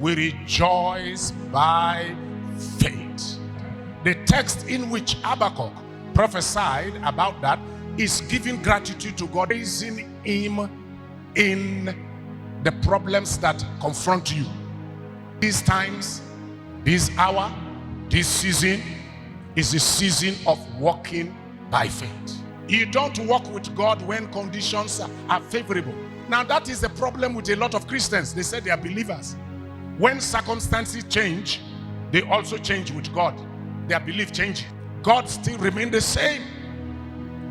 we rejoice by faith. The text in which Habakkuk prophesied about that is giving gratitude to God, raising him in the problems that confront you. These times, this hour, this season is the season of walking by faith. You don't walk with God when conditions are favorable. Now that is the problem with a lot of Christians. They say they are believers. When circumstances change, they also change with God. Their belief changes. God still remains the same.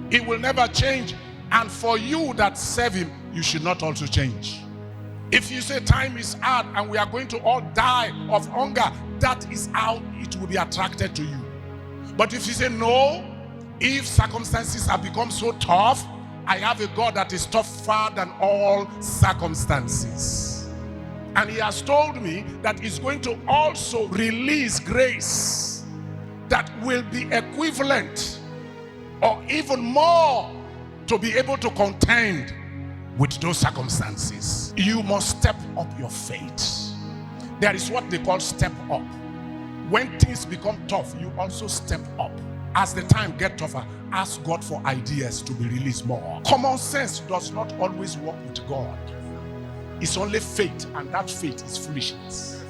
He will never change. And for you that serve him, you should not also change. If you say time is hard and we are going to all die of hunger, that is how it will be attracted to you. But if you say no, if circumstances have become so tough, I have a God that is tougher than all circumstances. And he has told me that he's going to also release grace that will be equivalent or even more to be able to contend with those circumstances. You must step up your faith. There is what they call step up. When things become tough, you also step up. As the time gets tougher, ask God for ideas to be released more. Common sense does not always work with God. It's only faith, and that faith is foolishness.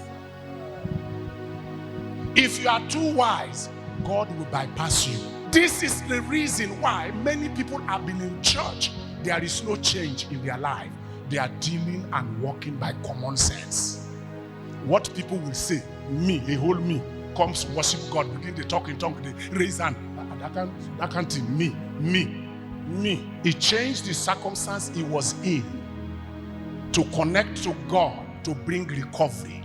If you are too wise, God will bypass you. This is the reason why many people have been in church. There is no change in their life. They are dealing and walking by common sense. What people will say, me, a whole me, comes worship God, begin to talk in tongues, they raise hand. That can't be me. He changed the circumstance he was in to connect to God, to bring recovery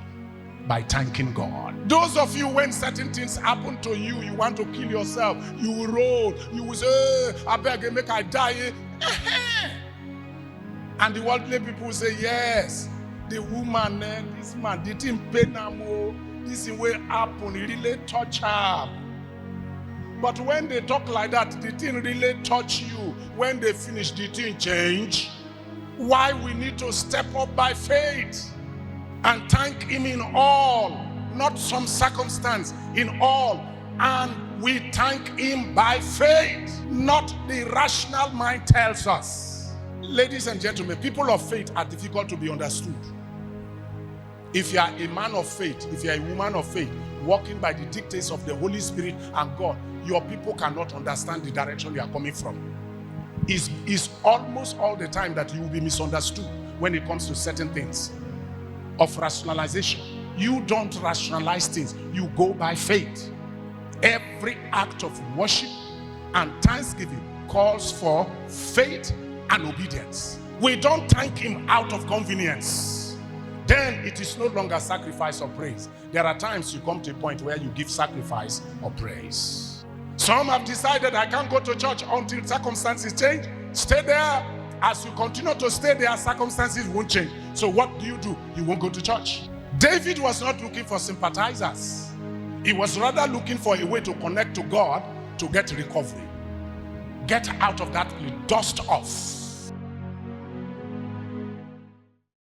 by thanking God. Those of you, when certain things happen to you, you want to kill yourself, you will roll, you will say, I beg, make I die. And the worldly people say, yes, the woman, this man, didn't pay no more. This is what happened, it really touch her. But when they talk like that, the thing really touch you. When they finish, the thing change. Why we need to step up by faith and thank him in all, not some circumstance, in all. And we thank him by faith, not the rational mind tells us. Ladies and gentlemen, people of faith are difficult to be understood. If you are a man of faith, if you are a woman of faith, walking by the dictates of the Holy Spirit and God, your people cannot understand the direction you are coming from. It's almost all the time that you will be misunderstood when it comes to certain things of rationalization. You don't rationalize things, you go by faith. Every act of worship and thanksgiving calls for faith and obedience. We don't thank him out of convenience. Then it is no longer sacrifice or praise. There are times you come to a point where you give sacrifice or praise. Some have decided, I can't go to church until circumstances change. Stay there. As you continue to stay there, circumstances won't change. So what do? You won't go to church. David was not looking for sympathizers. He was rather looking for a way to connect to God to get recovery. Get out of that, dust off.